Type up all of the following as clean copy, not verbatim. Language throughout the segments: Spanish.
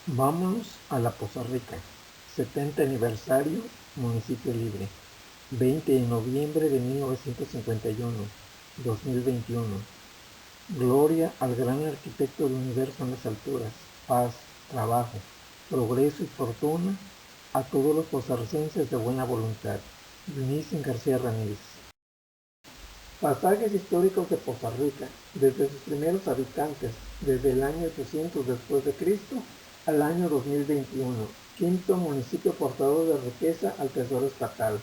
Vámonos a la Poza Rica, 70 aniversario, municipio libre, 20 de noviembre de 1951, 2021. Gloria al gran arquitecto del universo en las alturas, paz, trabajo, progreso y fortuna a todos los costarricenses de buena voluntad. Vinicio García Ramírez. Pasajes históricos de Poza Rica, desde sus primeros habitantes, desde el año 800 después de Cristo al año 2021, quinto municipio portador de riqueza al tesoro estatal.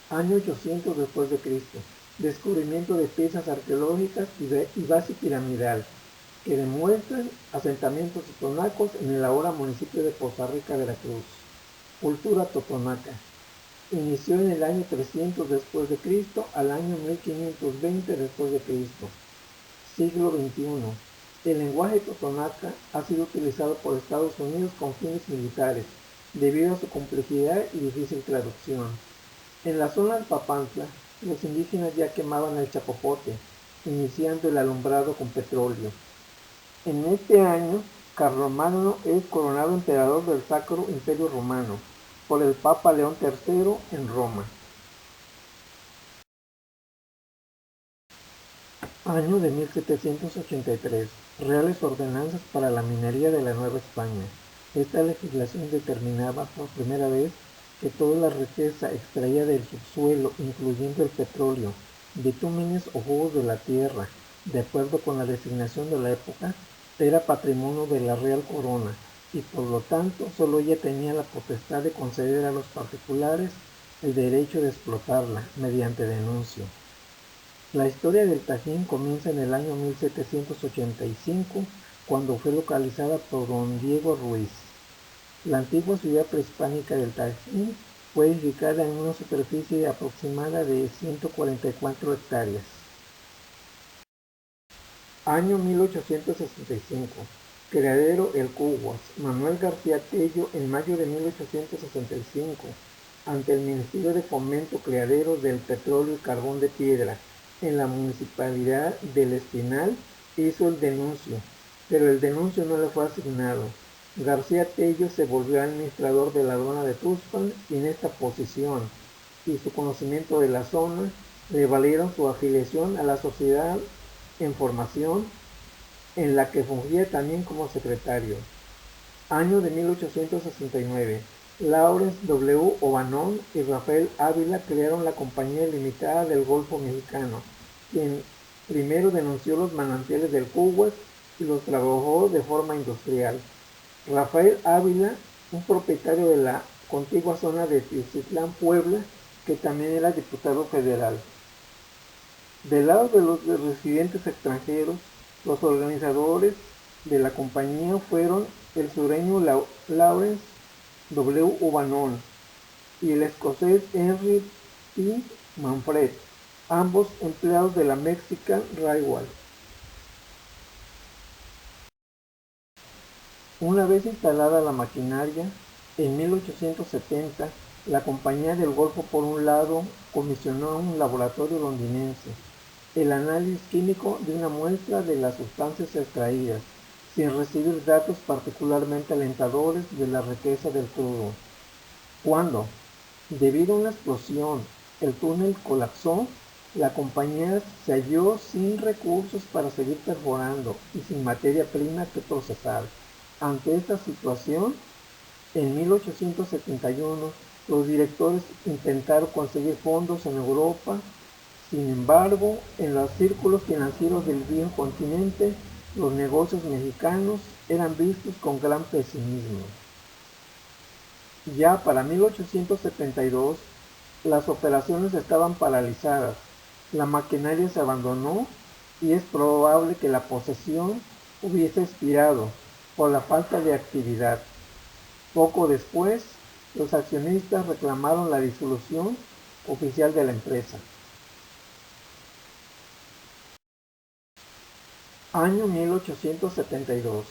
Año 800 después de Cristo, descubrimiento de piezas arqueológicas y base piramidal que demuestran asentamientos totonacos en el ahora municipio de Poza Rica, Veracruz. Cultura totonaca. Inició en el año 300 después de Cristo al año 1520 después de Cristo. Siglo XXI. El lenguaje totonaca ha sido utilizado por Estados Unidos con fines militares, debido a su complejidad y difícil traducción. En la zona de Papantla, los indígenas ya quemaban el chapopote, iniciando el alumbrado con petróleo. En este año, Carlomagno es coronado emperador del Sacro Imperio Romano por el Papa León III en Roma. Año de 1783. Reales ordenanzas para la minería de la Nueva España. Esta legislación determinaba por primera vez que toda la riqueza extraída del subsuelo, incluyendo el petróleo, bitúmenes o jugos de la tierra, de acuerdo con la designación de la época, era patrimonio de la Real Corona y por lo tanto solo ella tenía la potestad de conceder a los particulares el derecho de explotarla mediante denuncio. La historia del Tajín comienza en el año 1785, cuando fue localizada por don Diego Ruiz. La antigua ciudad prehispánica del Tajín fue edificada en una superficie aproximada de 144 hectáreas. Año 1865. Criadero El Cuguas. Manuel García Tello en mayo de 1865, ante el Ministerio de Fomento, criadero del petróleo y carbón de piedra en la municipalidad del Espinal, hizo el denuncio, pero el denuncio no le fue asignado. García Tello se volvió administrador de la aduana de Tuxpan y en esta posición y su conocimiento de la zona le valieron su afiliación a la sociedad en formación, en la que fungía también como secretario. Año de 1869. Lawrence W. Obanón y Rafael Ávila crearon la Compañía Limitada del Golfo Mexicano, quien primero denunció los manantiales del Cuguas y los trabajó de forma industrial. Rafael Ávila, un propietario de la contigua zona de Tiocitlán, Puebla, que también era diputado federal. Del lado de los residentes extranjeros, los organizadores de la compañía fueron el sureño Lawrence W. Obanón y el escocés Henry P. Manfred, ambos empleados de la Mexican Railway. Una vez instalada la maquinaria, en 1870, la Compañía del Golfo por un lado comisionó a un laboratorio londinense el análisis químico de una muestra de las sustancias extraídas, sin recibir datos particularmente alentadores de la riqueza del crudo. Cuando, debido a una explosión, el túnel colapsó, la compañía se halló sin recursos para seguir perforando y sin materia prima que procesar. Ante esta situación, en 1871, los directores intentaron conseguir fondos en Europa. Sin embargo, en los círculos financieros del viejo continente, los negocios mexicanos eran vistos con gran pesimismo. Ya para 1872, las operaciones estaban paralizadas, la maquinaria se abandonó y es probable que la posesión hubiese expirado por la falta de actividad. Poco después, los accionistas reclamaron la disolución oficial de la empresa. Año 1872.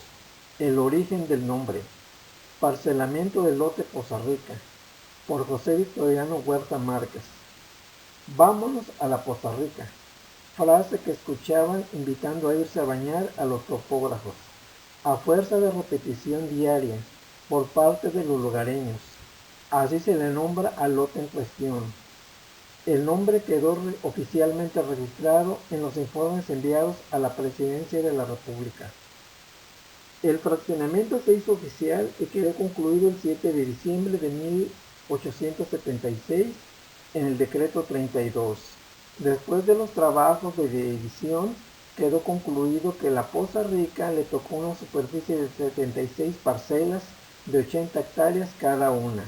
El origen del nombre. Parcelamiento del lote Poza Rica, por José Victoriano Huerta Márquez. Vámonos a la Poza Rica. Frase que escuchaban invitando a irse a bañar a los topógrafos. A fuerza de repetición diaria, por parte de los lugareños. Así se le nombra al lote en cuestión. El nombre quedó oficialmente registrado en los informes enviados a la Presidencia de la República. El fraccionamiento se hizo oficial y quedó concluido el 7 de diciembre de 1876 en el decreto 32. Después de los trabajos de edición, quedó concluido que la Poza Rica le tocó una superficie de 76 parcelas de 80 hectáreas cada una.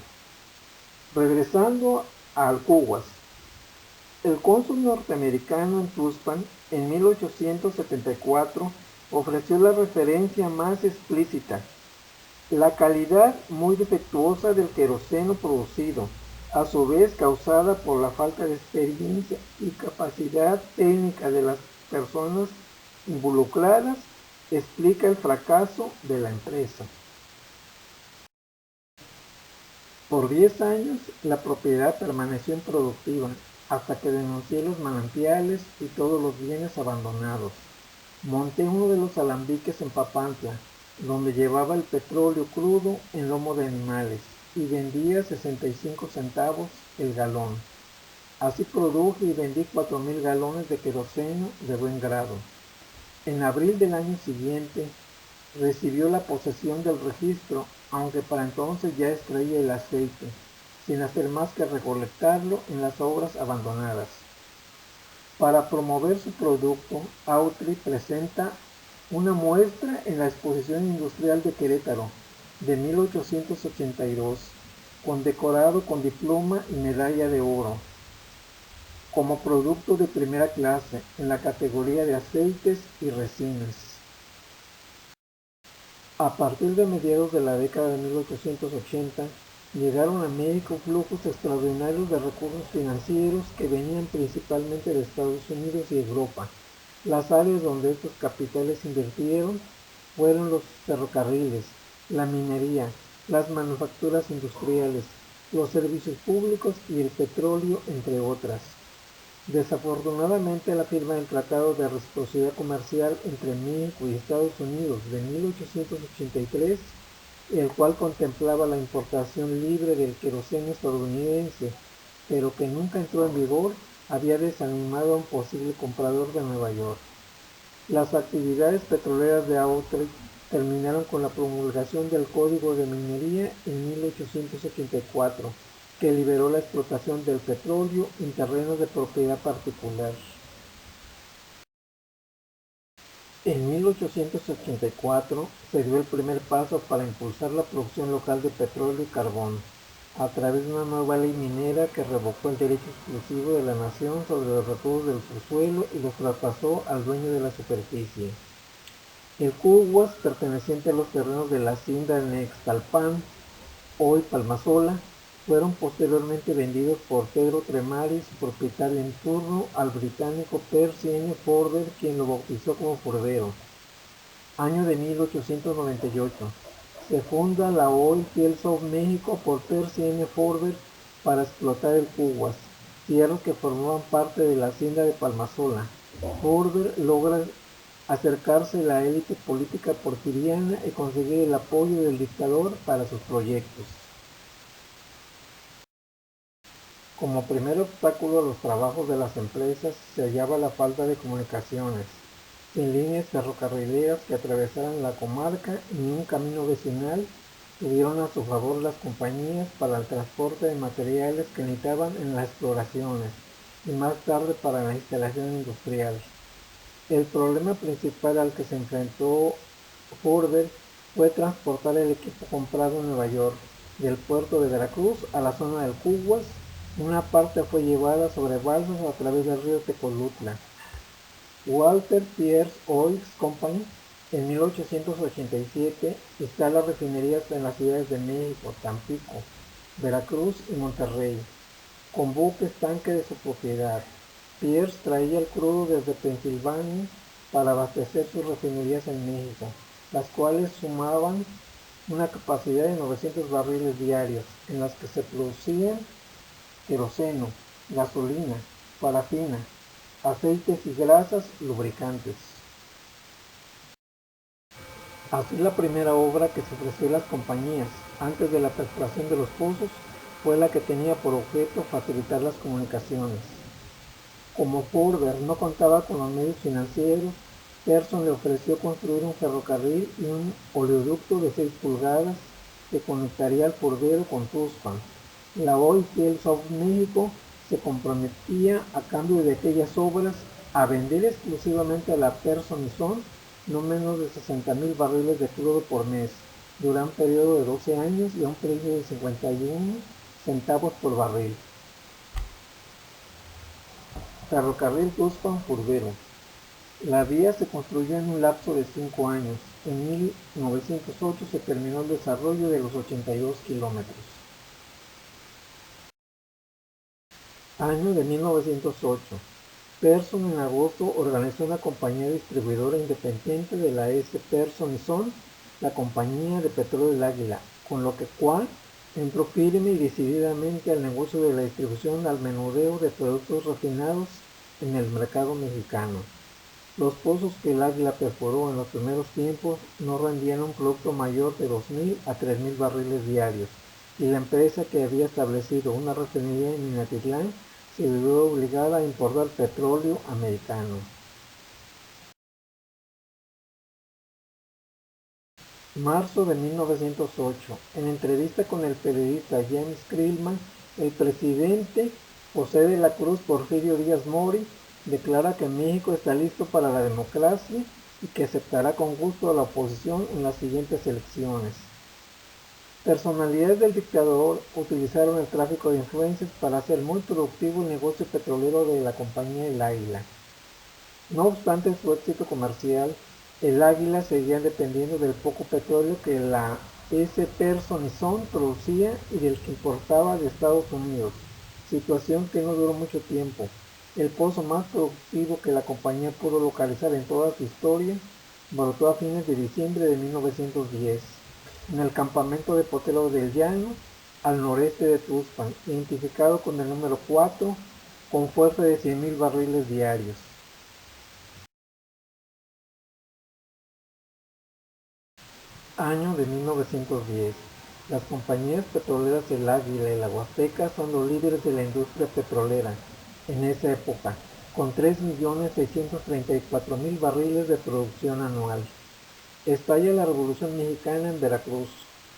Regresando al Cuguas, el cónsul norteamericano en Tuxpan en 1874 ofreció la referencia más explícita: la calidad muy defectuosa del queroseno producido, a su vez causada por la falta de experiencia y capacidad técnica de las personas involucradas, explica el fracaso de la empresa. Por 10 años la propiedad permaneció improductiva, hasta que denuncié los manantiales y todos los bienes abandonados. Monté uno de los alambiques en Papantla, donde llevaba el petróleo crudo en lomo de animales y vendía 65 centavos el galón. Así produje y vendí 4,000 galones de queroseno de buen grado. En abril del año siguiente recibió la posesión del registro, aunque para entonces ya extraía el aceite, sin hacer más que recolectarlo en las obras abandonadas. Para promover su producto, Autry presenta una muestra en la Exposición Industrial de Querétaro de 1882, condecorado con diploma y medalla de oro, como producto de primera clase en la categoría de aceites y resinas. A partir de mediados de la década de 1880, llegaron a México flujos extraordinarios de recursos financieros que venían principalmente de Estados Unidos y Europa. Las áreas donde estos capitales invirtieron fueron los ferrocarriles, la minería, las manufacturas industriales, los servicios públicos y el petróleo, entre otras. Desafortunadamente, la firma del Tratado de Reciprocidad Comercial entre México y Estados Unidos de 1883, el cual contemplaba la importación libre del queroseno estadounidense, pero que nunca entró en vigor, había desanimado a un posible comprador de Nueva York. Las actividades petroleras de Autry terminaron con la promulgación del Código de Minería en 1884, que liberó la explotación del petróleo en terrenos de propiedad particular. En 1884 se dio el primer paso para impulsar la producción local de petróleo y carbón, a través de una nueva ley minera que revocó el derecho exclusivo de la nación sobre los recursos del subsuelo y los traspasó al dueño de la superficie. El Cuguas, perteneciente a los terrenos de la hacienda Nextalpan, hoy Palmasola, fueron posteriormente vendidos por Pedro Tremaris, propietario en turno, al británico Percy N. Forder, quien lo bautizó como Fordero. Año de 1898. Se funda la Oilfields of México por Percy N. Forder para explotar el Cuguas, tierras que formaban parte de la hacienda de Palmasola. Forder logra acercarse a la élite política porfiriana y conseguir el apoyo del dictador para sus proyectos. Como primer obstáculo a los trabajos de las empresas se hallaba la falta de comunicaciones, sin líneas ferrocarrileras que atravesaran la comarca ni un camino vecinal tuvieron a su favor las compañías para el transporte de materiales que necesitaban en las exploraciones y más tarde para la instalación industrial. El problema principal al que se enfrentó Forder fue transportar el equipo comprado en Nueva York, del puerto de Veracruz a la zona del Cuguas. Una parte fue llevada sobre balsas a través del río Tecolutla. Walter Pierce Oil Company en 1887 instala refinerías en las ciudades de México, Tampico, Veracruz y Monterrey, con buques tanque de su propiedad. Pierce traía el crudo desde Pensilvania para abastecer sus refinerías en México, las cuales sumaban una capacidad de 900 barriles diarios, en las que se producían queroseno, gasolina, parafina, aceites y grasas lubricantes. Así la primera obra que se ofreció a las compañías antes de la perforación de los pozos fue la que tenía por objeto facilitar las comunicaciones. Como Furber no contaba con los medios financieros, Pearson le ofreció construir un ferrocarril y un oleoducto de 6 pulgadas que conectaría al Furdero con Tuxpan. La Oilfield South México se comprometía, a cambio de aquellas obras, a vender exclusivamente a la Pearson y Son no menos de 60,000 barriles de crudo por mes, durante un periodo de 12 años y a un precio de 51 centavos por barril. Ferrocarril Tuxpan-Furdero. La vía se construyó en un lapso de 5 años. En 1908 se terminó el desarrollo de los 82 kilómetros. Año de 1908. Pearson en agosto organizó una compañía distribuidora independiente de la S. Pearson y Son, la Compañía de Petróleo del Águila, con lo cual entró firme y decididamente al negocio de la distribución al menudeo de productos refinados en el mercado mexicano. Los pozos que el Águila perforó en los primeros tiempos no rendían un producto mayor de 2,000 a 3,000 barriles diarios, y la empresa que había establecido una refinería en Minatitlán se vio obligada a importar petróleo americano. Marzo de 1908. En entrevista con el periodista James Krillman, el presidente José de la Cruz Porfirio Díaz Mori declara que México está listo para la democracia y que aceptará con gusto a la oposición en las siguientes elecciones. Personalidades del dictador utilizaron el tráfico de influencias para hacer muy productivo el negocio petrolero de la Compañía El Águila. No obstante su éxito comercial, el Águila seguía dependiendo del poco petróleo que la S. Pearson y Son producía y del que importaba de Estados Unidos, situación que no duró mucho tiempo. El pozo más productivo que la compañía pudo localizar en toda su historia brotó a fines de diciembre de 1910, en el campamento de Potero del Llano, al noreste de Tuxpan, identificado con el número 4, con fuerza de 100,000 barriles diarios. Año de 1910. Las compañías petroleras El Águila y la Huasteca son los líderes de la industria petrolera en esa época, con 3,634,000 barriles de producción anual. Estalla la Revolución Mexicana en Veracruz.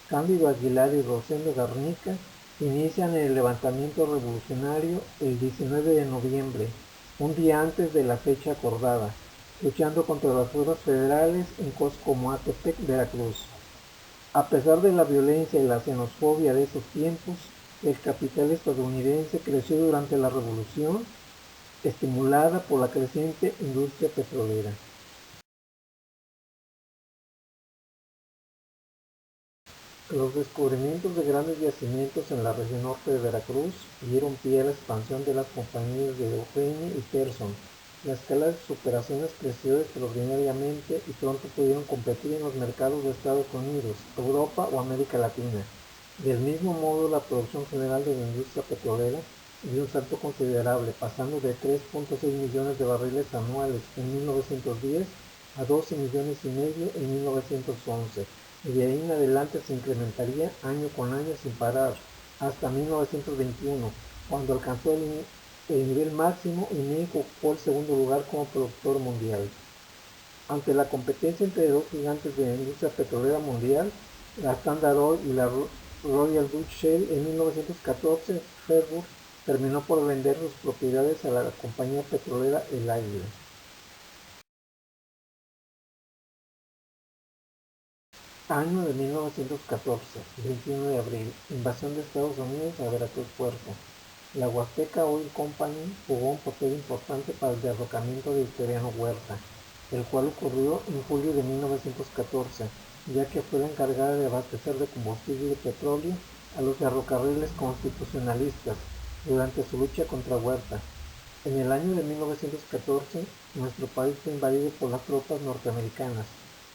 Cándido Aguilar y Rosendo Garnica inician el levantamiento revolucionario el 19 de noviembre, un día antes de la fecha acordada, luchando contra las fuerzas federales en Coscomoatepec, Veracruz. A pesar de la violencia y la xenofobia de esos tiempos, el capital estadounidense creció durante la revolución, estimulada por la creciente industria petrolera. Los descubrimientos de grandes yacimientos en la región norte de Veracruz dieron pie a la expansión de las compañías de Eugenia y Pearson. La escala de sus operaciones creció extraordinariamente y pronto pudieron competir en los mercados de Estados Unidos, Europa o América Latina. Del mismo modo, la producción general de la industria petrolera dio un salto considerable, pasando de 3,6 millones de barriles anuales en 1910 a 12 millones y medio en 1911, y de ahí en adelante se incrementaría año con año sin parar, hasta 1921, cuando alcanzó el nivel máximo y México ocupó el segundo lugar como productor mundial. Ante la competencia entre dos gigantes de la industria petrolera mundial, la Standard Oil y la Royal Dutch Shell, en 1914, Fairburn terminó por vender sus propiedades a la compañía petrolera El Águila. Año de 1914, 21 de abril, invasión de Estados Unidos a Veracruz Puerto. La Huasteca Oil Company jugó un papel importante para el derrocamiento de Victoriano Huerta, el cual ocurrió en julio de 1914, ya que fue la encargada de abastecer de combustible y petróleo a los ferrocarriles constitucionalistas durante su lucha contra Huerta. En el año de 1914, nuestro país fue invadido por las tropas norteamericanas.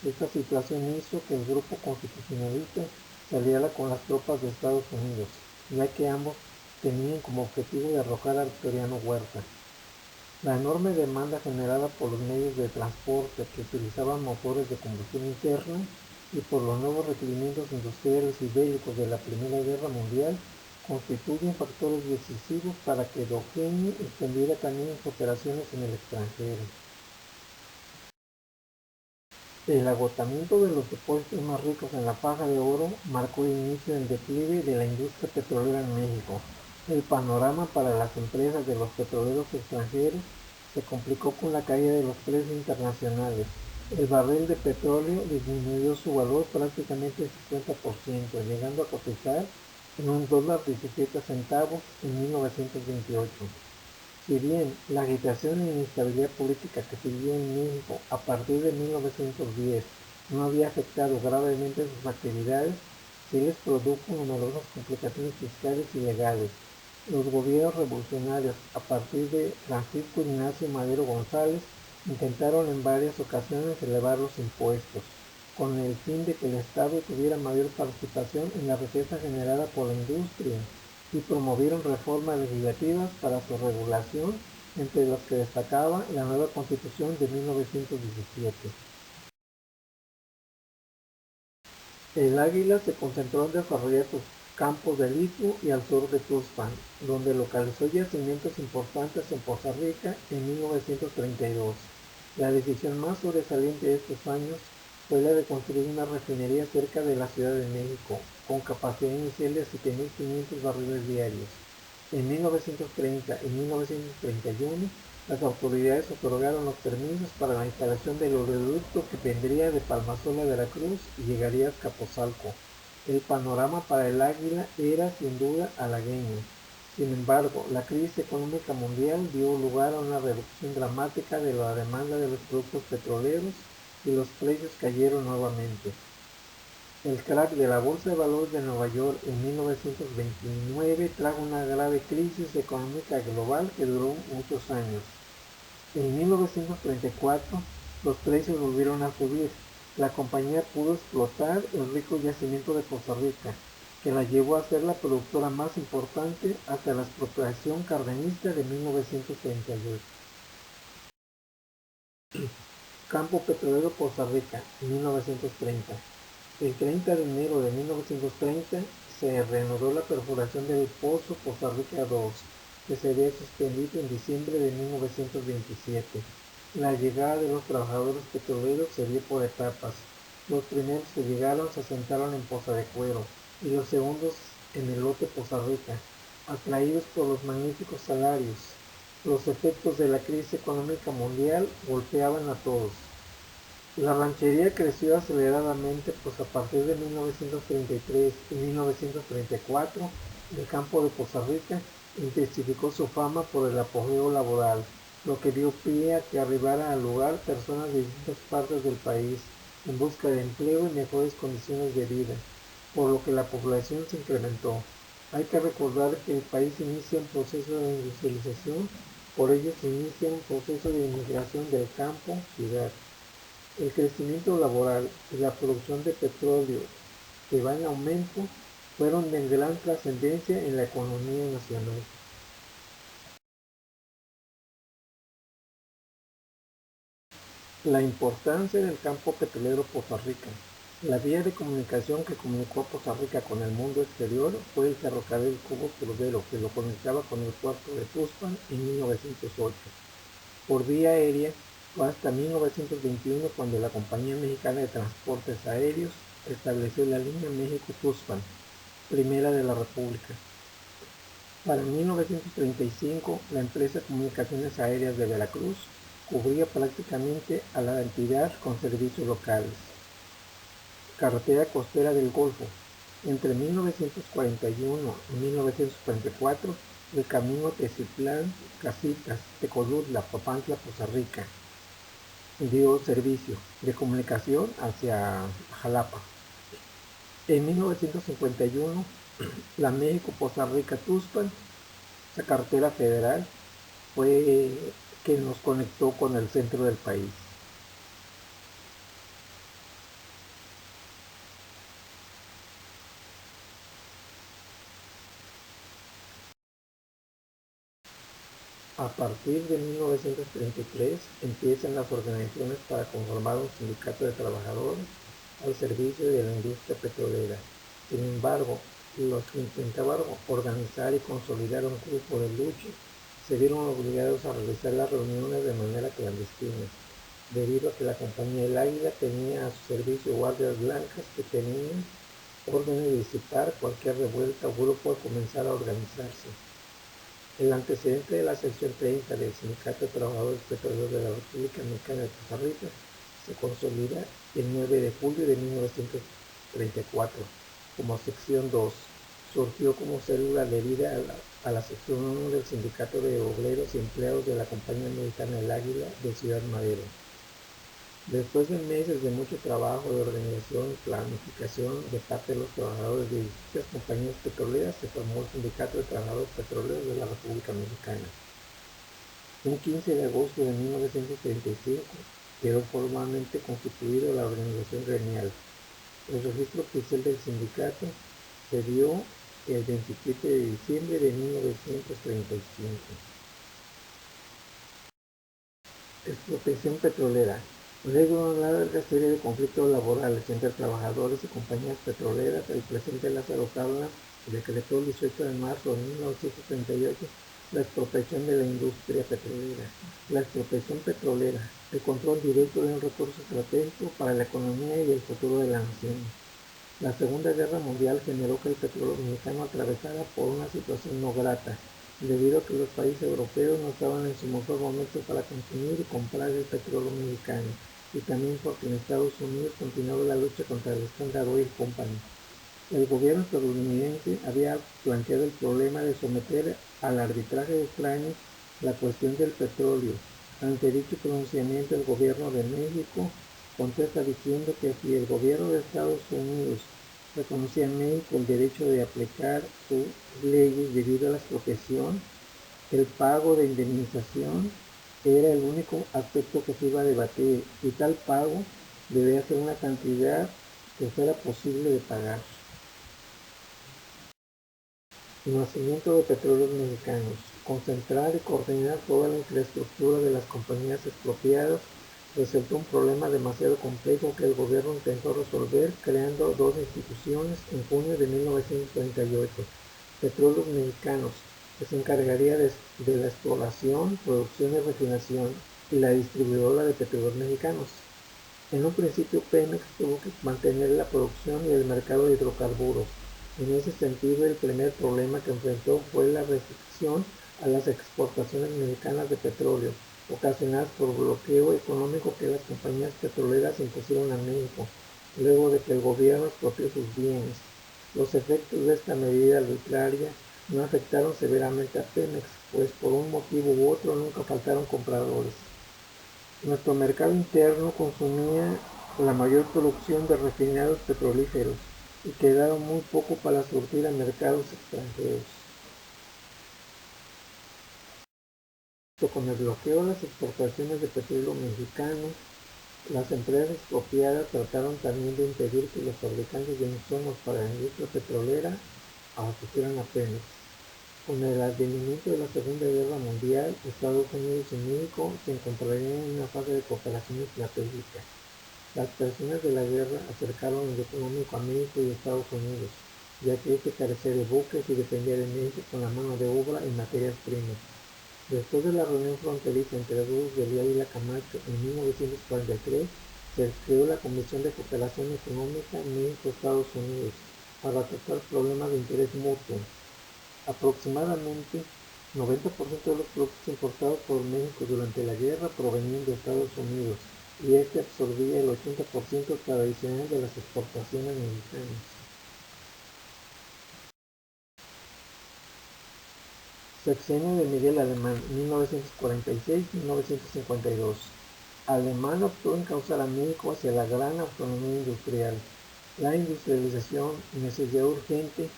Esta situación hizo que el grupo constitucionalista se aliara con las tropas de Estados Unidos, ya que ambos tenían como objetivo derrocar a Victoriano Huerta. La enorme demanda generada por los medios de transporte que utilizaban motores de combustión interna y por los nuevos requerimientos industriales y bélicos de la Primera Guerra Mundial constituyen factores decisivos para que Doheny extendiera también sus operaciones en el extranjero. El agotamiento de los depósitos más ricos en la faja de oro marcó el inicio del declive de la industria petrolera en México. El panorama para las empresas de los petroleros extranjeros se complicó con la caída de los precios internacionales. El barril de petróleo disminuyó su valor prácticamente 50%, llegando a cotizar en $1.17 en 1928. Si bien la agitación e inestabilidad política que se vivió en México a partir de 1910 no había afectado gravemente sus actividades, sí les produjo numerosas complicaciones fiscales y legales. Los gobiernos revolucionarios, a partir de Francisco Ignacio Madero González, intentaron en varias ocasiones elevar los impuestos, con el fin de que el Estado tuviera mayor participación en la riqueza generada por la industria, y promovieron reformas legislativas para su regulación, entre las que destacaba la nueva Constitución de 1917. El Águila se concentró en desarrollar sus campos del Istmo y al sur de Tuxpan, donde localizó yacimientos importantes en Poza Rica en 1932. La decisión más sobresaliente de estos años fue la de construir una refinería cerca de la Ciudad de México, con capacidad inicial de 7.500 barriles diarios. En 1930 y 1931, las autoridades otorgaron los permisos para la instalación del oleoducto que vendría de Palmasola, Veracruz, y llegaría a Azcapotzalco. El panorama para el Águila era sin duda halagüeño. Sin embargo, la crisis económica mundial dio lugar a una reducción dramática de la demanda de los productos petroleros y los precios cayeron nuevamente. El crack de la Bolsa de Valores de Nueva York en 1929 trajo una grave crisis económica global que duró muchos años. En 1934 los precios volvieron a subir. La compañía pudo explotar el rico yacimiento de Costa Rica, que la llevó a ser la productora más importante hasta la expropiación cardenista de 1938. Campo petrolero Costa Rica, 1930. El 30 de enero de 1930 se reanudó la perforación del pozo Costa Rica 2, que se había suspendido en diciembre de 1927. La llegada de los trabajadores petroleros se dio por etapas. Los primeros que llegaron se asentaron en Poza de Cuero y los segundos en el lote Poza Rica, atraídos por los magníficos salarios. Los efectos de la crisis económica mundial golpeaban a todos. La ranchería creció aceleradamente, pues a partir de 1933 y 1934 el campo de Poza Rica intensificó su fama por el apogeo laboral, lo que dio pie a que arribara al lugar personas de distintas partes del país en busca de empleo y mejores condiciones de vida, por lo que la población se incrementó. Hay que recordar que el país inicia un proceso de industrialización, por ello se inicia un proceso de inmigración del campo a ciudad. El crecimiento laboral y la producción de petróleo, que va en aumento, fueron de gran trascendencia en la economía nacional. La importancia del campo petrolero Poza Rica. La vía de comunicación que comunicó a Poza Rica con el mundo exterior fue el ferrocarril Cubo Turbero, que lo conectaba con el puerto de Tuxpan en 1908. Por vía aérea fue hasta 1921 cuando la Compañía Mexicana de Transportes Aéreos estableció la línea México-Tuxpan, primera de la República. Para 1935, la empresa Comunicaciones Aéreas de Veracruz cubría prácticamente a la entidad con servicios locales. Carretera costera del Golfo. Entre 1941 y 1944, el camino Teciutlán, Casitas, Tecolutla, Papantla, Poza Rica dio servicio de comunicación hacia Jalapa. En 1951, la México-Poza Rica-Tuxpan, la carretera federal, fue que nos conectó con el centro del país. A partir de 1933 empiezan las organizaciones para conformar un sindicato de trabajadores al servicio de la industria petrolera. Sin embargo, los que intentaban organizar y consolidar un grupo de lucha se vieron obligados a realizar las reuniones de manera clandestina, debido a que la compañía El Águila tenía a su servicio guardias blancas que tenían órdenes de disipar cualquier revuelta o grupo al comenzar a organizarse. El antecedente de la sección 30 del Sindicato de Trabajadores Petroleros de la República Mexicana de Costa Rica se consolida el 9 de julio de 1934 como sección 2. Surgió como célula adherida a la sección 1 del Sindicato de Obreros y Empleados de la Compañía Mexicana El Águila de Ciudad Madero. Después de meses de mucho trabajo de organización y planificación de parte de los trabajadores de distintas compañías petroleras, se formó el Sindicato de Trabajadores Petroleros de la República Mexicana. Un 15 de agosto de 1935 quedó formalmente constituida la organización gremial. El registro oficial del sindicato se dio el 27 de diciembre de 1935. Expropiación petrolera. Luego de una larga serie de conflictos laborales entre trabajadores y compañías petroleras, el presidente Lázaro Cárdenas decretó el 18 de marzo de 1938 la expropiación de la industria petrolera. La expropiación petrolera, el control directo de un recurso estratégico para la economía y el futuro de la nación. La Segunda Guerra Mundial generó que el petróleo mexicano atravesara por una situación no grata, debido a que los países europeos no estaban en su mejor momento para consumir y comprar el petróleo mexicano, y también porque en Estados Unidos continuaba la lucha contra el Standard Oil Company. El gobierno estadounidense había planteado el problema de someter al arbitraje de extraños la cuestión del petróleo. Ante dicho pronunciamiento, el gobierno de México contesta diciendo que si el gobierno de Estados Unidos reconocía a México el derecho de aplicar sus leyes debido a la expropiación, el pago de indemnización era el único aspecto que se iba a debatir, y tal pago debía ser una cantidad que fuera posible de pagar. Nacimiento de Petróleos Mexicanos. Concentrar y coordinar toda la infraestructura de las compañías expropiadas resultó un problema demasiado complejo que el gobierno intentó resolver creando dos instituciones en junio de 1938. Petróleos Mexicanos, que se encargaría de la exploración, producción y refinación, y la distribuidora de Petróleos Mexicanos. En un principio Pemex tuvo que mantener la producción y el mercado de hidrocarburos. En ese sentido, el primer problema que enfrentó fue la restricción a las exportaciones mexicanas de petróleo, ocasionadas por el bloqueo económico que las compañías petroleras impusieron a México, luego de que el gobierno expropió sus bienes. Los efectos de esta medida arbitraria no afectaron severamente a Pemex, pues por un motivo u otro nunca faltaron compradores. Nuestro mercado interno consumía la mayor producción de refinados petrolíferos y quedaba muy poco para surtir a mercados extranjeros. Con el bloqueo de las exportaciones de petróleo mexicano, las empresas expropiadas trataron también de impedir que los fabricantes de insumos para la industria petrolera abastecieran a Pemex. Con el advenimiento de la Segunda Guerra Mundial, Estados Unidos y México se encontrarían en una fase de cooperación estratégica. Las presiones de la guerra acercaron el económico a México y Estados Unidos, ya que este carecía de buques y dependía de México con la mano de obra y materias primas. Después de la reunión fronteriza entre Rusia y Ávila Camacho en 1943, se creó la Comisión de Cooperación Económica México-Estados Unidos para tratar problemas de interés mutuo. Aproximadamente 90% de los productos importados por México durante la guerra provenían de Estados Unidos, y este absorbía el 80% tradicional de las exportaciones mexicanas. Sexenio de Miguel Alemán, 1946-1952. Alemán optó en causar a México hacia la gran autonomía industrial. La industrialización, necesidad urgente,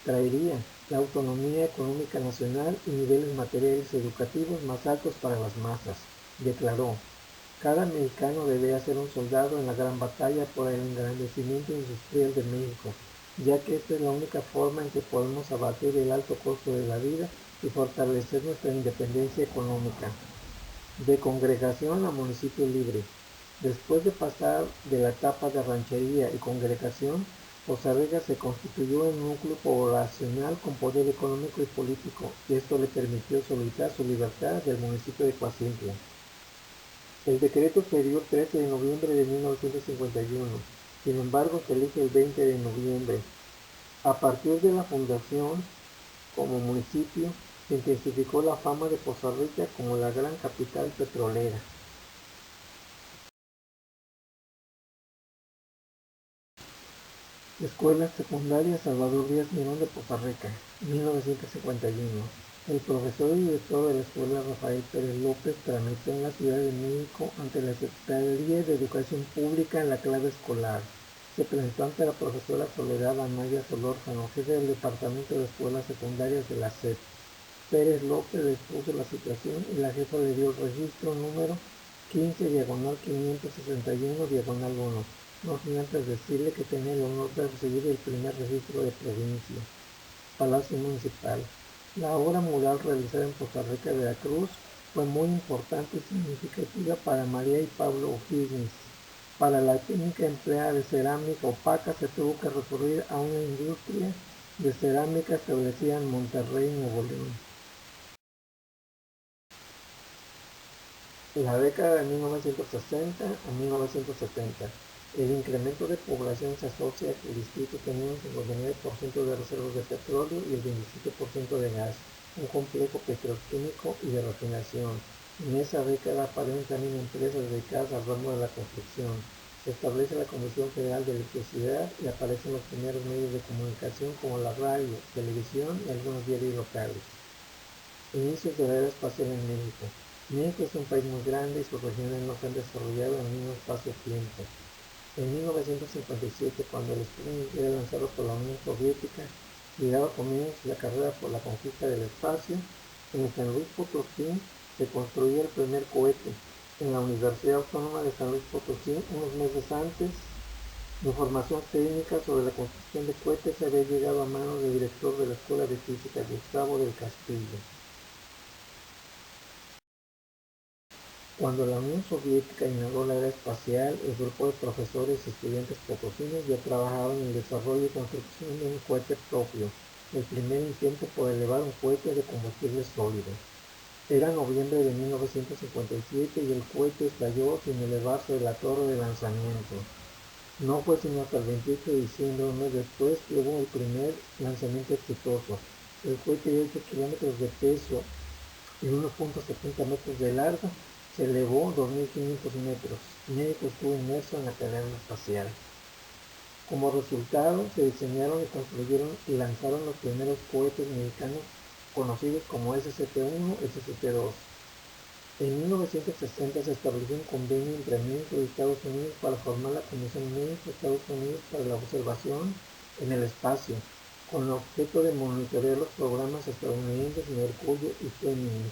traería la autonomía económica nacional y niveles materiales educativos más altos para las masas, declaró. Cada mexicano debe ser un soldado en la gran batalla por el engrandecimiento industrial de México, ya que esta es la única forma en que podemos abatir el alto costo de la vida y fortalecer nuestra independencia económica. De congregación a municipio libre. Después de pasar de la etapa de ranchería y congregación, Poza Rica se constituyó en un núcleo poblacional con poder económico y político, y esto le permitió solicitar su libertad del municipio de Coacintla. El decreto se dio el 13 de noviembre de 1951, sin embargo se elige el 20 de noviembre. A partir de la fundación como municipio, se intensificó la fama de Poza Rica como la gran capital petrolera. Escuela Secundaria Salvador Díaz Mirón de Poza Rica, 1951. El profesor y director de la escuela Rafael Pérez López tramitó en la Ciudad de México ante la Secretaría de Educación Pública en la clave escolar. Se presentó ante la profesora Soledad Amaya Solórzano, jefe del Departamento de Escuelas Secundarias de la SEP. Pérez López le expuso la situación y la jefa le dio el registro número 15/561/1, no sin antes decirle que tenía el honor de recibir el primer registro de provincia. Palacio Municipal. La obra mural realizada en Poza Rica, Veracruz, fue muy importante y significativa para María y Pablo O'Higgins. Para la técnica empleada de cerámica opaca se tuvo que recurrir a una industria de cerámica establecida en Monterrey, Nuevo León. La década de 1960 a 1970, el incremento de población se asocia a que el distrito tenía un 59% de reservas de petróleo y el 27% de gas, un complejo petroquímico y de refinación. En esa década aparecen también empresas dedicadas al ramo de la construcción. Se establece la Comisión Federal de Electricidad y aparecen los primeros medios de comunicación como la radio, televisión y algunos diarios locales. Inicios de la era espacial en México. México es un país muy grande y sus regiones no se han desarrollado en el mismo espacio-tiempo. En 1957, cuando el Sputnik era lanzado por la Unión Soviética y daba comienzo la carrera por la conquista del espacio, en San Luis Potosí se construyó el primer cohete. En la Universidad Autónoma de San Luis Potosí, unos meses antes, información técnica sobre la construcción de cohetes se había llegado a manos del director de la Escuela de Física, Gustavo del Castillo. Cuando la Unión Soviética inauguró la era espacial, el grupo de profesores y estudiantes potosinos ya trabajaban en el desarrollo y construcción de un cohete propio, el primer intento por elevar un cohete de combustible sólido. Era noviembre de 1957 y el cohete estalló sin elevarse de la torre de lanzamiento. No fue sino hasta el 28 de diciembre, un mes después, que hubo el primer lanzamiento exitoso. El cohete de 8 kilómetros de peso y 1.70 metros de largo se elevó 2.500 metros. México estuvo inmerso en la cadena espacial. Como resultado, se diseñaron y construyeron y lanzaron los primeros cohetes mexicanos conocidos como SST-1 y SST-2. En 1960 se estableció un convenio entre México y Estados Unidos para formar la Comisión México-Estados Unidos para la Observación en el Espacio, con el objeto de monitorear los programas estadounidenses Mercurio y Géminis.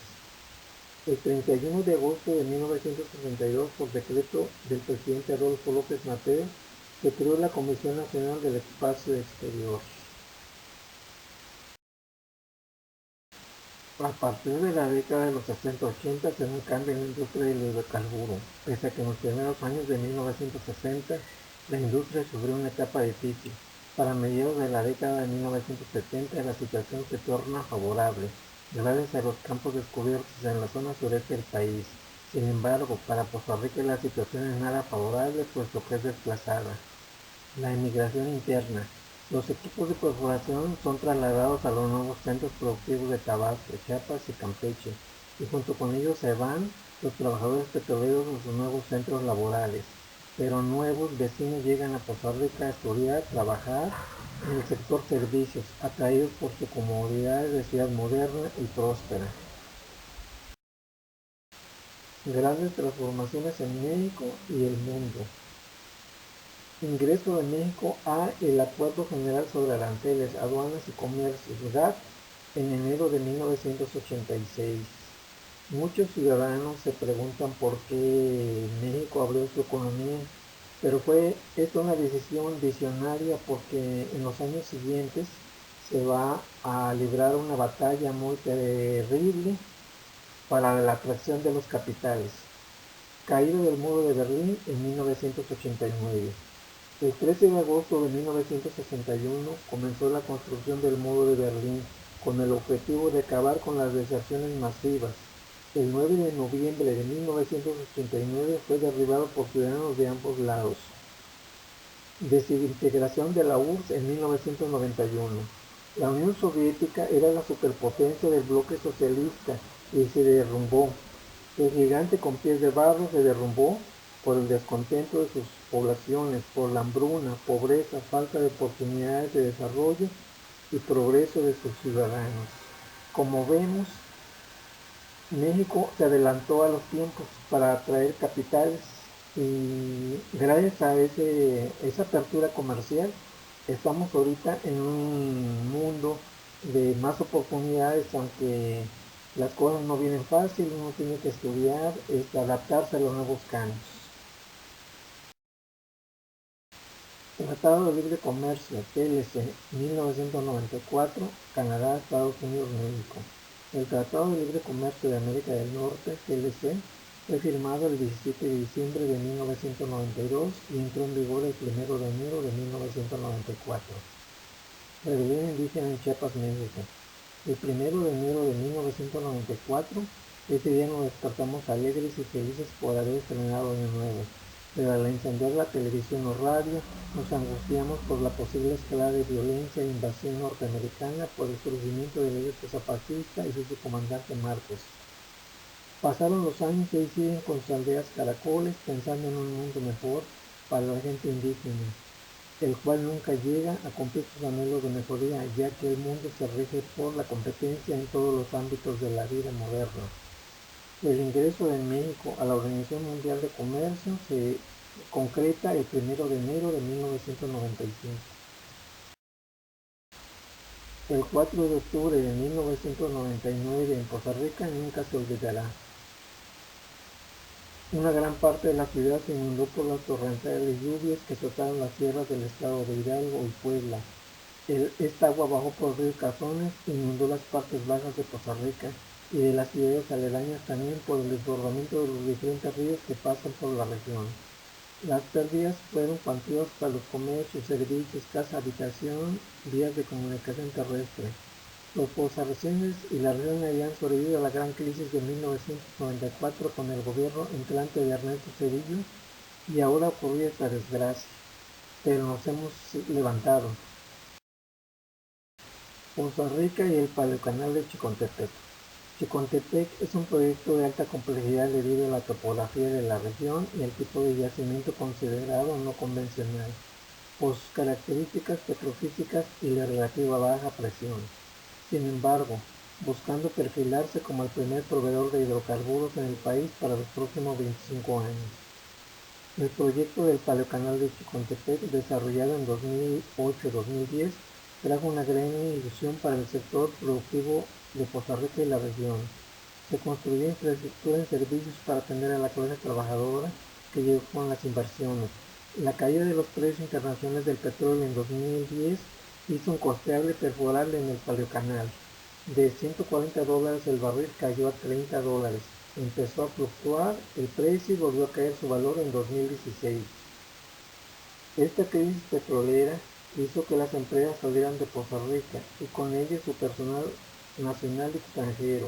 El 31 de agosto de 1962, por decreto del presidente Adolfo López Mateos, se creó la Comisión Nacional del Espacio Exterior. A partir de la década de los 60-80 se dio un cambio en la industria del hidrocarburo. Pese a que en los primeros años de 1960 la industria sufrió una etapa difícil, para mediados de la década de 1970 la situación se torna favorable, gracias a los campos descubiertos en la zona sureste del país. Sin embargo, para Poza Rica la situación es nada favorable, puesto que es desplazada. La emigración interna. Los equipos de perforación son trasladados a los nuevos centros productivos de Tabasco, Chiapas y Campeche, y junto con ellos se van los trabajadores petroleros a sus nuevos centros laborales. Pero nuevos vecinos llegan a Poza Rica a estudiar, trabajar en el sector servicios, atraídos por su comodidad de ciudad moderna y próspera. Grandes transformaciones en México y el mundo. Ingreso de México a el Acuerdo General sobre Aranceles, Aduanas y Comercio, GATT, en enero de 1986. Muchos ciudadanos se preguntan por qué México abrió su economía, pero fue esto una decisión visionaria porque en los años siguientes se va a librar una batalla muy terrible para la atracción de los capitales. Caída del muro de Berlín en 1989. El 13 de agosto de 1961 comenzó la construcción del muro de Berlín con el objetivo de acabar con las deserciones masivas. El 9 de noviembre de 1989 fue derribado por ciudadanos de ambos lados. Desintegración de la URSS en 1991. La Unión Soviética era la superpotencia del bloque socialista y se derrumbó. El gigante con pies de barro se derrumbó por el descontento de sus poblaciones, por la hambruna, pobreza, falta de oportunidades de desarrollo y progreso de sus ciudadanos. Como vemos, México se adelantó a los tiempos para atraer capitales y gracias a esa apertura comercial estamos ahorita en un mundo de más oportunidades, aunque las cosas no vienen fácil, uno tiene que estudiar, adaptarse a los nuevos cambios. Tratado de Libre Comercio, TLC, 1994, Canadá, Estados Unidos, México. El Tratado de Libre Comercio de América del Norte, TLC, fue firmado el 17 de diciembre de 1992 y entró en vigor el 1 de enero de 1994. Rebelión indígena en Chiapas, México. El 1 de enero de 1994, ese día nos despertamos alegres y felices por haber estrenado Año Nuevo. Pero al encender la televisión o radio, nos angustiamos por la posible escalada de violencia e invasión norteamericana por el surgimiento del ejército zapatista y su comandante Marcos. Pasaron los años y siguen con sus aldeas caracoles pensando en un mundo mejor para la gente indígena, el cual nunca llega a cumplir sus anhelos de mejoría, ya que el mundo se rige por la competencia en todos los ámbitos de la vida moderna. El ingreso de México a la Organización Mundial de Comercio se concreta el 1 de enero de 1995. El 4 de octubre de 1999 en Costa Rica nunca se olvidará. Una gran parte de la ciudad se inundó por las torrenciales lluvias que azotaron las tierras del estado de Hidalgo y Puebla. Esta agua bajó por el río Cazones e inundó las partes bajas de Costa Rica y de las ciudades aledañas también por el desbordamiento de los diferentes ríos que pasan por la región. Las pérdidas fueron cuantiosas para los comercios, servicios, casa, habitación, vías de comunicación terrestre. Los costarricenses y la región habían sobrevivido a la gran crisis de 1994 con el gobierno entrante de Ernesto Zedillo y ahora ocurrió esta desgracia, pero nos hemos levantado. Costa Rica y el Paleocanal de Chicontepec. Chicontepec es un proyecto de alta complejidad debido a la topografía de la región y el tipo de yacimiento considerado no convencional, por sus características petrofísicas y la relativa baja presión. Sin embargo, buscando perfilarse como el primer proveedor de hidrocarburos en el país para los próximos 25 años. El proyecto del Paleocanal de Chicontepec, desarrollado en 2008-2010, trajo una gran ilusión para el sector productivo de Costa Rica y la región. Se construyó infraestructura en servicios para atender a la clase trabajadora que llegó con las inversiones. La caída de los precios internacionales del petróleo en 2010 hizo incosteable perforarle en el Paleocanal. De $140 el barril cayó a $30. Empezó a fluctuar el precio y volvió a caer su valor en 2016. Esta crisis petrolera hizo que las empresas salieran de Costa Rica y con ellas su personal nacional y extranjero.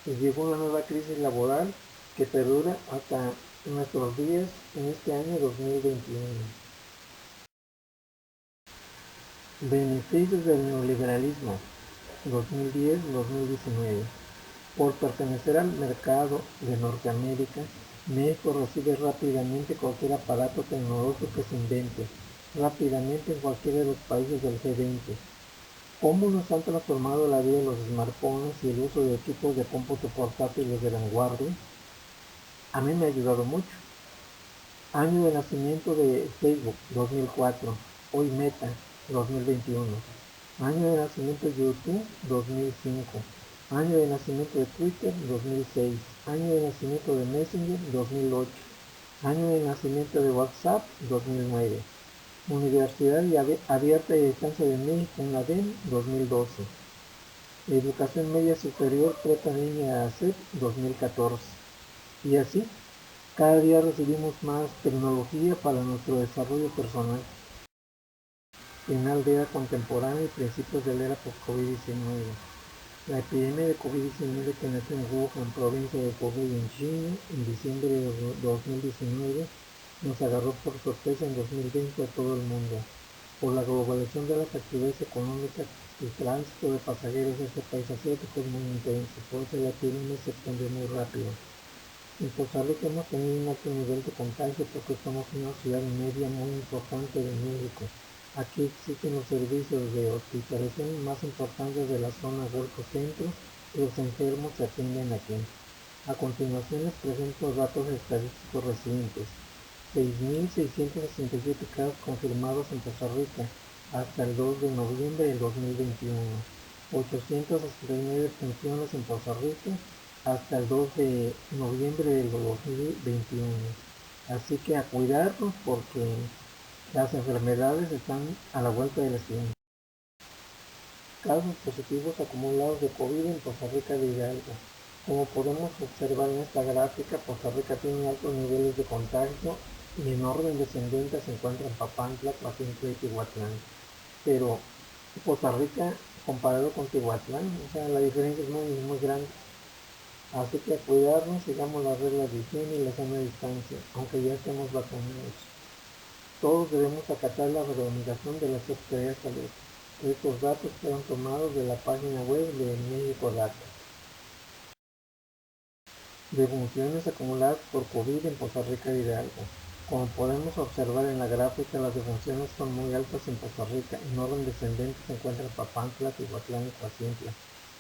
Y llegó una nueva crisis laboral que perdura hasta nuestros días en este año 2021. Beneficios del neoliberalismo 2010-2019. Por pertenecer al mercado de Norteamérica, México recibe rápidamente cualquier aparato tecnológico que se invente, rápidamente en cualquiera de los países del G20. ¿Cómo nos han transformado la vida los smartphones y el uso de equipos de cómputo portátiles de vanguardia? A mí me ha ayudado mucho. Año de nacimiento de Facebook, 2004. Hoy Meta, 2021. Año de nacimiento de YouTube, 2005. Año de nacimiento de Twitter, 2006. Año de nacimiento de Messenger, 2008. Año de nacimiento de WhatsApp, 2009. Universidad Abierta y a Distancia de México, UNADEM, 2012. Educación Media Superior Prepa Línea ACEP, 2014. Y así, cada día recibimos más tecnología para nuestro desarrollo personal. Final de era contemporánea y principios de la era post-COVID-19. La epidemia de COVID-19 que nació en Wuhan, provincia de Hubei, en China, en diciembre de 2019, nos agarró por sorpresa en 2020 a todo el mundo. Por la globalización de las actividades económicas, el tránsito de pasajeros a este país asiático es muy intenso, por eso la epidemia se extendió muy rápido. En Costa Rica hemos tenido un alto nivel de contagio porque somos una ciudad media muy importante de México. Aquí existen los servicios de hospitalización más importantes de la zona Golfo Centro y los enfermos se atienden aquí. A continuación les presento datos estadísticos recientes. 6.667 casos confirmados en Costa Rica hasta el 2 de noviembre del 2021. 869 funciones en Costa Rica hasta el 2 de noviembre del 2021. Así que a cuidarnos porque las enfermedades están a la vuelta de la esquina. Casos positivos acumulados de COVID en Costa Rica de Hidalgo. Como podemos observar en esta gráfica, Costa Rica tiene altos niveles de contagio y en orden descendente se encuentran Papantla, Coajimalpa y Tihuatlán. Pero Costa Rica, comparado con Tihuatlán, o sea, la diferencia es muy grande. Así que a cuidarnos, sigamos las reglas de higiene y la sana distancia, aunque ya estemos vacunados. Todos debemos acatar la recomendación de la Secretaría de Salud. Estos datos fueron tomados de la página web de México Data. Defunciones acumuladas por COVID en Costa Rica y Hidalgo. Como podemos observar en la gráfica, las defunciones son muy altas en Costa Rica. En orden descendente se encuentran Papantla, Tihuatlán y Coajimalpa,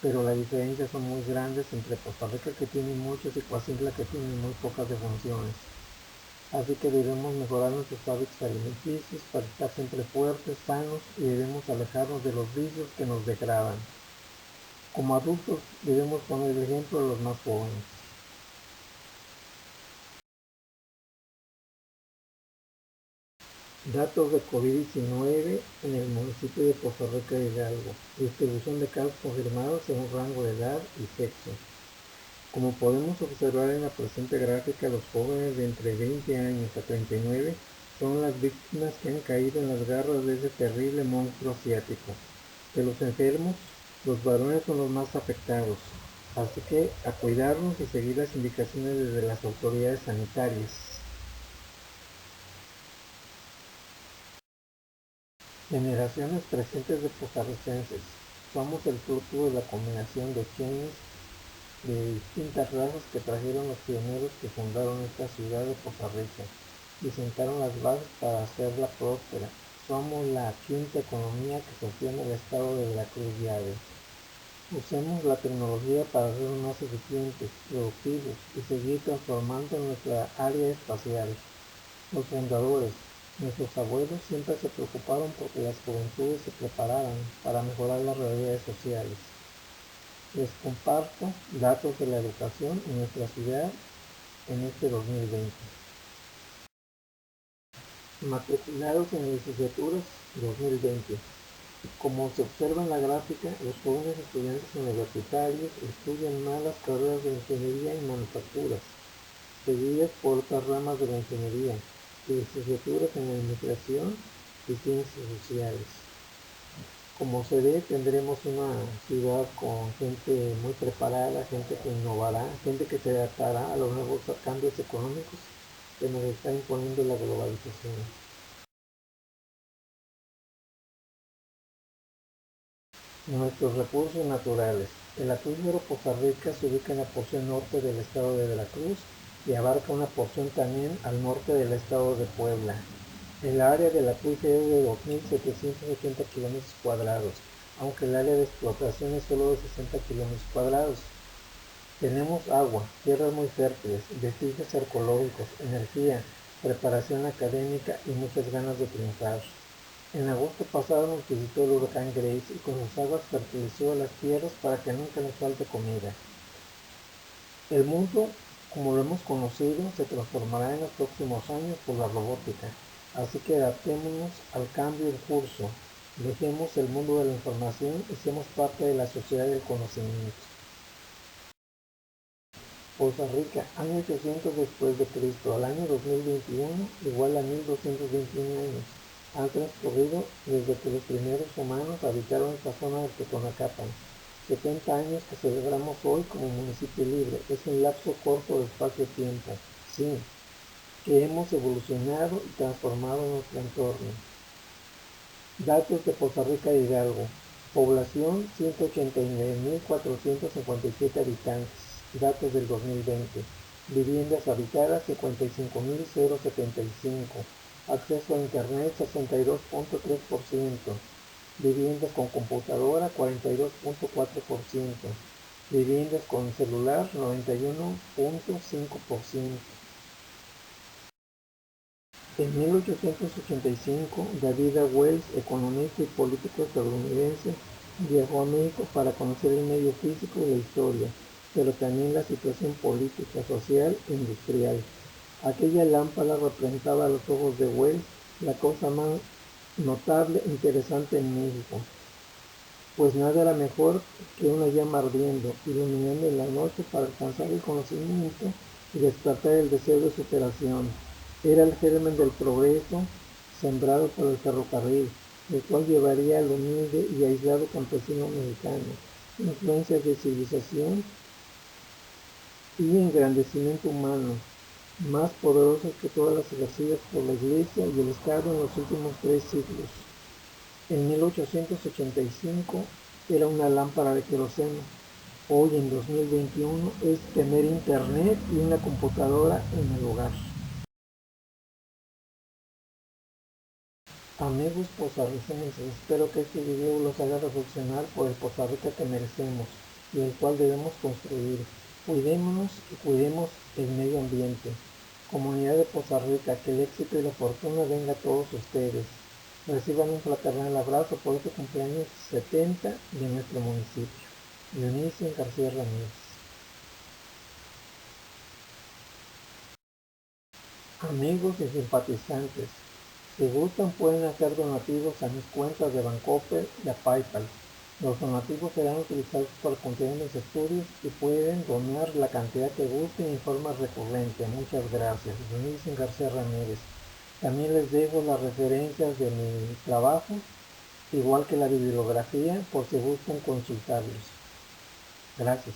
pero las diferencias son muy grandes entre Costa Rica, que tiene muchos, y Coajimalpa, que tiene muy pocas defunciones. Así que debemos mejorar nuestros hábitos alimenticios para estar siempre fuertes, sanos, y debemos alejarnos de los vicios que nos degradan. Como adultos debemos poner el ejemplo a los más jóvenes. Datos de COVID-19 en el municipio de Costa Rica de Hidalgo. Distribución de casos confirmados según rango de edad y sexo. Como podemos observar en la presente gráfica, los jóvenes de entre 20 años a 39 son las víctimas que han caído en las garras de ese terrible monstruo asiático. De los enfermos, los varones son los más afectados, así que a cuidarnos y seguir las indicaciones desde las autoridades sanitarias. Generaciones presentes de costarricenses. Somos el fruto de la combinación de genes de distintas razas que trajeron los pioneros que fundaron esta ciudad de Costa Rica y sentaron las bases para hacerla próspera. Somos la quinta economía que sostiene el estado de Veracruz y Ave. Usemos la tecnología para ser más eficientes, productivos y seguir transformando nuestra área espacial. Los fundadores, nuestros abuelos, siempre se preocuparon porque las juventudes se prepararan para mejorar las realidades sociales. Les comparto datos de la educación en nuestra ciudad en este 2020. Matriculados en licenciaturas 2020. Como se observa en la gráfica, los jóvenes estudiantes universitarios estudian más las carreras de ingeniería y manufacturas, seguidas por otras ramas de la ingeniería, y licenciaturas en administración y ciencias sociales. Como se ve, tendremos una ciudad con gente muy preparada, gente que innovará, gente que se adaptará a los nuevos cambios económicos que nos está imponiendo la globalización. Nuestros recursos naturales. El acuífero Costa Rica se ubica en la porción norte del estado de Veracruz y abarca una porción también al norte del estado de Puebla. El área del acuífero es de 2.780 kilómetros cuadrados, aunque el área de explotación es solo de 60 kilómetros cuadrados. Tenemos agua, tierras muy fértiles, vestigios arqueológicos, energía, preparación académica y muchas ganas de triunfar. En agosto pasado nos visitó el huracán Grace y con sus aguas fertilizó las tierras para que nunca nos falte comida. El mundo, como lo hemos conocido, se transformará en los próximos años por la robótica. Así que adaptémonos al cambio en curso, dejemos el mundo de la información y seamos parte de la sociedad del conocimiento. Costa Rica, año 800 después de Cristo, al año 2021 igual a 1221 años. Han transcurrido desde que los primeros humanos habitaron esta zona del Totonacapan. 70 años que celebramos hoy como municipio libre. Es un lapso corto de espacio-tiempo. Sí, que hemos evolucionado y transformado nuestro entorno. Datos de Costa Rica y Hidalgo. Población 189.457 habitantes. Datos del 2020. Viviendas habitadas 55.075. Acceso a Internet 62.3%. Viviendas con computadora 42.4%. Viviendas con celular 91.5%. En 1885, David A. Wells, economista y político estadounidense, viajó a México para conocer el medio físico y la historia, pero también la situación política, social e industrial. Aquella lámpara representaba a los ojos de Wells la cosa más notable e interesante en México, pues nada era mejor que una llama ardiendo, iluminando en la noche para alcanzar el conocimiento y despertar el deseo de superación. Era el germen del progreso sembrado por el ferrocarril, el cual llevaría al humilde y aislado campesino mexicano influencias de civilización y engrandecimiento humano, más poderosas que todas las ejercidas por la Iglesia y el Estado en los últimos 3 siglos. En 1885 era una lámpara de queroseno. Hoy en 2021 es tener internet y una computadora en el hogar. Amigos costarricenses, espero que este video los haga reflexionar por el Costa Rica que merecemos y el cual debemos construir. Cuidémonos y cuidemos el medio ambiente. Comunidad de Costa Rica, que el éxito y la fortuna venga a todos ustedes. Reciban un fraternal abrazo por este cumpleaños 70 de nuestro municipio. Dionisio García Ramírez. Amigos y simpatizantes, si gustan pueden hacer donativos a mis cuentas de Bancoppel y a PayPal. Los donativos serán utilizados para continuar mis estudios y pueden donar la cantidad que gusten en forma recurrente. Muchas gracias. Dionisio García Ramírez. También les dejo las referencias de mi trabajo, igual que la bibliografía, por si gustan consultarlos. Gracias.